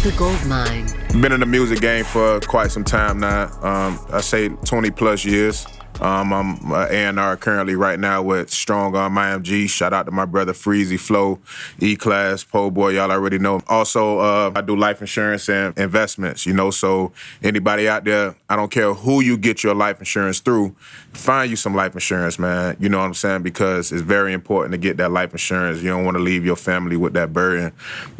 The Gold Mine. Been in the music game for quite some time now. I say 20 plus years. I'm A&R currently right now with Strong on IMG. Shout out to my brother Freezy, Flow, E-Class, Fatboy, y'all already know. Also, I do life insurance and investments, so anybody out there, I don't care who you get your life insurance through, find you some life insurance, man. You know what I'm saying? Because it's very important to get that life insurance. You don't want to leave your family with that burden,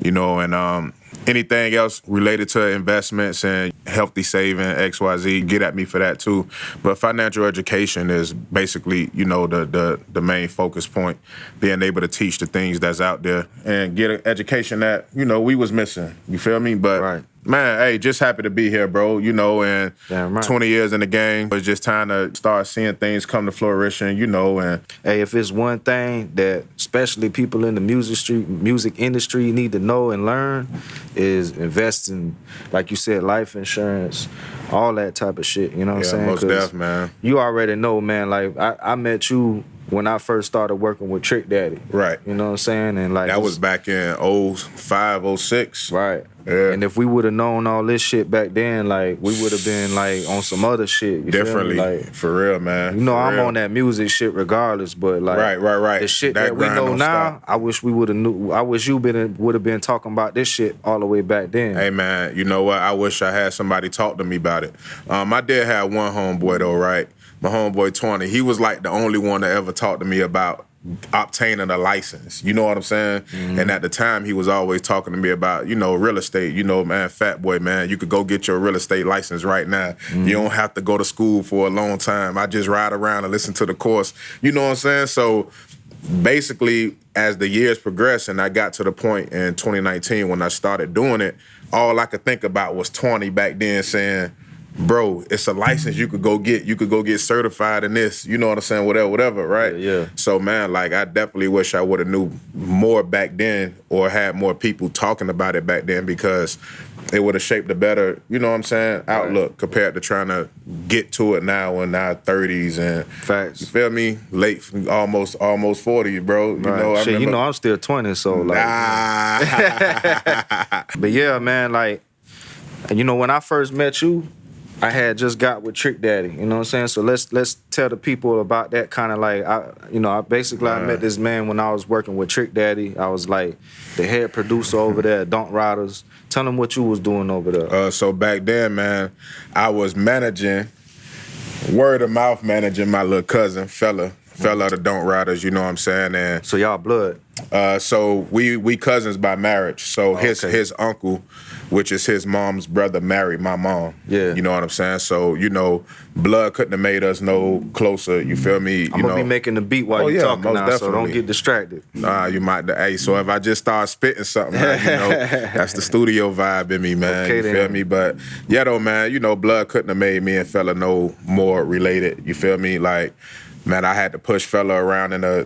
and anything else related to investments and healthy saving, XYZ, get at me for that too. But financial education is basically, the main focus point, being able to teach the things that's out there and get an education that, we was missing. You feel me? But right. Man, hey, just happy to be here, bro, and Damn right. 20 years in the game. It's just time to start seeing things come to fruition, and... Hey, if it's one thing that especially people in the music industry need to know and learn is investing, like you said, life insurance, all that type of shit, you know what I'm saying? Most def, man. You already know, man, like, I met you when I first started working with Trick Daddy. Right. You know what I'm saying? And like that was back in 05, 06. Right. Yeah. And if we would have known all this shit back then, like, we would have been, like, on some other shit. You Differently. Feel me? Like, for real, man. I'm on that music shit regardless, but, like... Right. The shit that we know now, I wish we would have knew... I wish you would have been talking about this shit all the way back then. Hey, man, you know what? I wish I had somebody talk to me about it. I did have one homeboy, though, right? My homeboy, 20. He was, like, the only one that ever talked to me about obtaining a license. You know what I'm saying? Mm-hmm. And at the time, he was always talking to me about, real estate. Man, Fatboy, man, you could go get your real estate license right now. Mm-hmm. You don't have to go to school for a long time. I just ride around and listen to the course. You know what I'm saying? So basically, as the years progressed and I got to the point in 2019 when I started doing it, all I could think about was 20 back then saying, bro, it's a license you could go get. You could go get certified in this. You know what I'm saying? Whatever, right? Yeah. So, man, like, I definitely wish I would have knew more back then or had more people talking about it back then because it would have shaped a better, outlook compared to trying to get to it now in our 30s and... Facts. You feel me? Late, almost 40, bro. Right. I'm still 20, so, like... Nah. But, yeah, man, like, when I first met you, I had just got with Trick Daddy, you know what I'm saying? So let's tell the people about that kind of like, I met this man when I was working with Trick Daddy. I was like the head producer over there at Don't Riders. Tell them what you was doing over there. So back then, man, I was word of mouth managing my little cousin, fella the Don't Riders, you know what I'm saying? And so y'all blood? So we cousins by marriage. So his uncle, which is his mom's brother, married my mom. Yeah. You know what I'm saying? So, blood couldn't have made us no closer. You feel me? I'm going to be making the beat while you're talking now, definitely. So don't get distracted. Nah, you might. Hey, so if I just start spitting something, that's the studio vibe in me, man. Okay, you feel me? But, yeah, though, man, blood couldn't have made me and fella no more related. You feel me? Like, man, I had to push fella around in a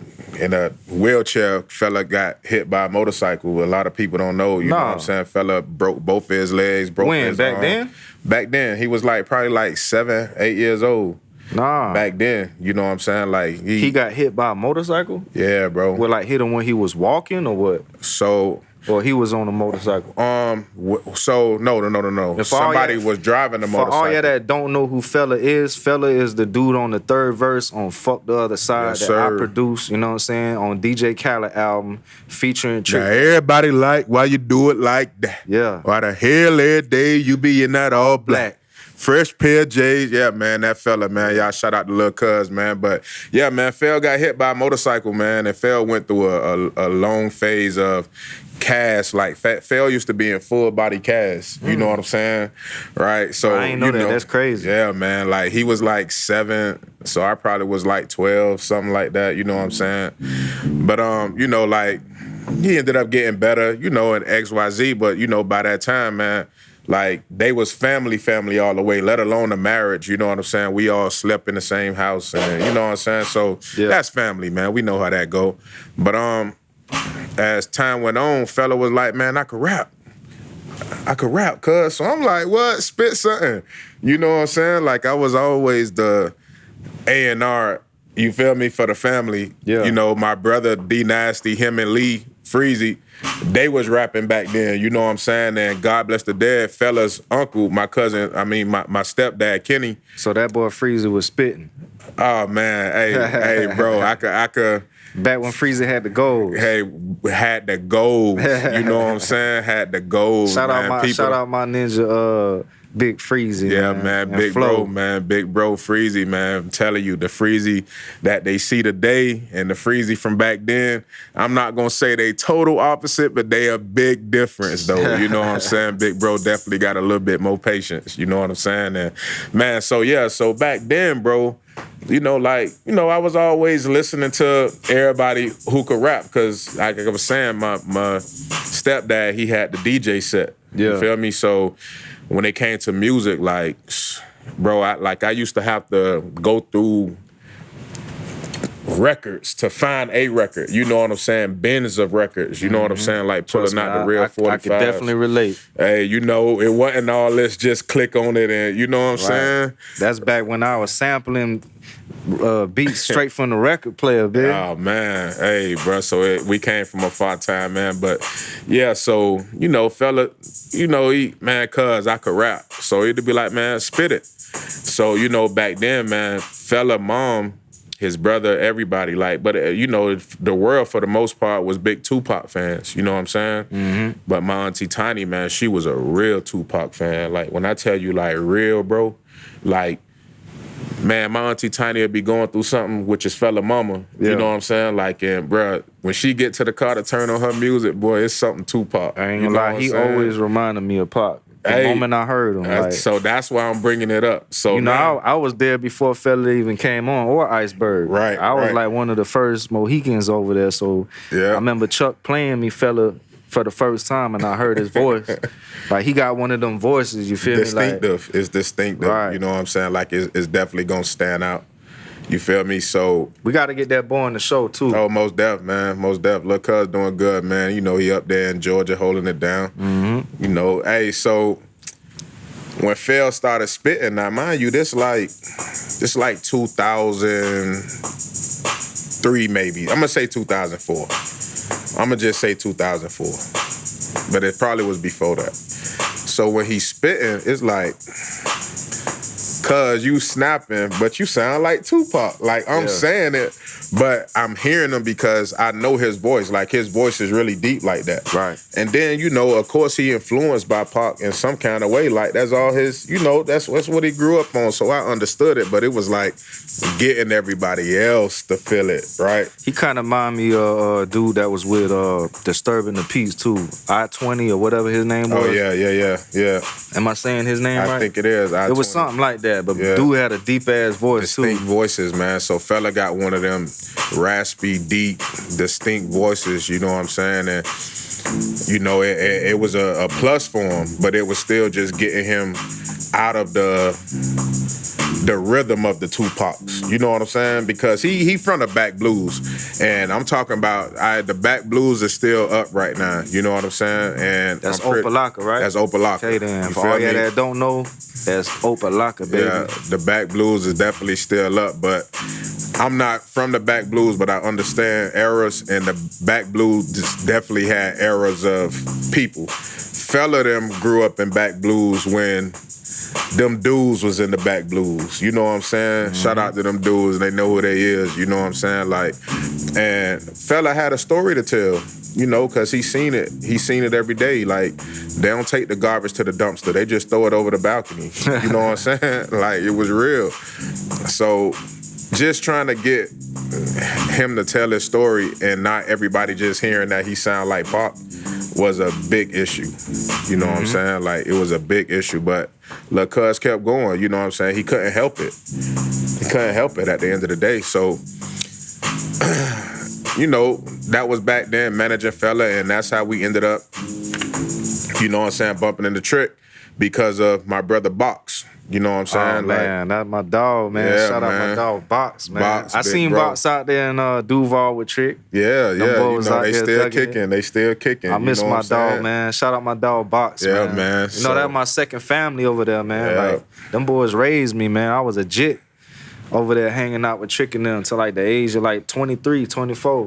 wheelchair. Fella got hit by a motorcycle. A lot of people don't know. You know what I'm saying? Fella broke both of his legs, broke his arm. Then? Back then. He was probably 7, 8 years old. Nah. Back then. You know what I'm saying? Like he got hit by a motorcycle? Yeah, bro. What, hit him when he was walking or what? So... Or he was on a motorcycle? So, no. Somebody was driving the motorcycle. For all y'all that don't know who Fella is the dude on the third verse on Fuck the Other Side I produced, you know what I'm saying, on DJ Khaled album featuring Trick. Now, everybody like why you do it like that. Yeah. Why the hell every day you be in that all black? Fresh pair of J's. Yeah, man, that fella, man. Y'all shout out to Lil Cuz, man. But, yeah, man, Phil got hit by a motorcycle, man. And Phil went through a long phase of cast. Like, Phil used to be in full body cast. You know what I'm saying? Right? So I ain't know that. That's crazy. Yeah, man. Like, he was 7, so I probably was 12, something like that. You know what I'm saying? But, he ended up getting better, in XYZ. But, by that time, man, like, they was family all the way, let alone a marriage, you know what I'm saying? We all slept in the same house, and you know what I'm saying? So, That's family, man. We know how that go. But as time went on, fella was like, man, I could rap, cuz. So I'm like, what? Spit something. You know what I'm saying? Like, I was always the A&R, you feel me, for the family. Yeah. My brother, D Nasty, him and Lee Freezy, they was rapping back then, you know what I'm saying? And God bless the dead, fella's uncle, my cousin, I mean, my stepdad, Kenny. So that boy Freezy was spitting. Oh, man, hey, bro, I could. Back when Freezy had the gold. Hey, had the gold. You know what I'm saying? Had the gold. Shout out my ninja, Big Freezy. Yeah, man, Big Bro, man, Big Bro Freezy, man. I'm telling you, the Freezy that they see today and the Freezy from back then, I'm not gonna say they total opposite, but they a big difference, though. You know what I'm saying? Big Bro definitely got a little bit more patience. You know what I'm saying? And man, so back then, bro. I was always listening to everybody who could rap because, like I was saying, my stepdad, he had the DJ set. Yeah. You feel me? So when it came to music, like, bro, I used to have to go through records to find a record. You know what I'm saying? Bins of records. You know what I'm saying? Like pulling out the real 45. I can definitely relate. Hey, it wasn't all this just click on it and you know what I'm saying? That's back when I was sampling beats straight from the record player, bitch. Oh, man. Hey, bro. So we came from a far time, man. But, yeah, so, fella, cuz I could rap. So it'd be like, man, spit it. So, back then, man, fella, mom, his brother, everybody, but the world for the most part was big Tupac fans, you know what I'm saying? Mm-hmm. But my auntie Tiny, man, she was a real Tupac fan. Like, when I tell you, real, bro, man, my auntie Tiny would be going through something with his fella mama, you know what I'm saying? And, bro, when she get to the car to turn on her music, boy, it's something Tupac. I ain't gonna lie, he always reminded me of Pac. The moment I heard him. So that's why I'm bringing it up. So I was there before fella even came on, or Iceberg. Right. I was like one of the first Mohicans over there. So I remember Chuck playing me fella for the first time, and I heard his voice. He got one of them voices. You feel me? It's distinctive. Right. You know what I'm saying? It's definitely gonna stand out. You feel me? So we got to get that boy on the show too. Oh, most def, man. Most def. Look, cuz doing good, man. He up there in Georgia holding it down. Mm-hmm. Hey, so when Phil started spitting, now mind you, this like 2003 maybe. I'm gonna say 2004. I'm gonna just say 2004, but it probably was before that. So when he's spitting, it's like, cuz you snapping, but you sound like Tupac. I'm saying it, but I'm hearing him because I know his voice. His voice is really deep like that. Right. And then, of course, he influenced by Pac in some kind of way. That's all his, that's what he grew up on. So I understood it, but it was like getting everybody else to feel it, right? He kind of remind me of a dude that was with Disturbing the Peace, too. I-20 or whatever his name was. Oh, yeah. Am I saying his name right? I think it is. I-20. It was something like that, but dude had a deep-ass voice, distinct voices, man. So fella got one of them raspy, deep, distinct voices, you know what I'm saying? And, it was a plus for him, but it was still just getting him out of the rhythm of the Tupacs. You know what I'm saying? Because he from the back blues. And I'm talking about the back blues is still up right now. You know what I'm saying? And that's Opalaka, right? That's Opalaka. Okay, then. For all y'all that don't know, that's Opalaka, baby. Yeah, the back blues is definitely still up, but I'm not from the back blues, but I understand eras, and the back blues just definitely had eras of people. Fella them grew up in back blues when them dudes was in the back blues. You know what I'm saying? Mm-hmm. Shout out to them dudes. They know who they is. You know what I'm saying? And fella had a story to tell, because he seen it. He seen it every day. They don't take the garbage to the dumpster. They just throw it over the balcony. You know what I'm saying? It was real. So just trying to get him to tell his story and not everybody just hearing that he sound like Pop was a big issue. You know what I'm saying? It was a big issue, but look, cuz kept going. You know what I'm saying? He couldn't help it. He couldn't help it at the end of the day. So, that was back then, managing fella, and that's how we ended up, bumping into Trick because of my brother Box. You know what I'm saying? Oh, man, that's my dog, man. Yeah, Shout out my dog, Box, man. I seen Box out there in Duval with Trick. Yeah. They still kicking. They still kicking. I miss my dog, man. Shout out my dog, Box, man. Yeah, man. That's my second family over there, man. Yeah. Them boys raised me, man. I was a jit over there hanging out with Trick and them until the age of 23, 24.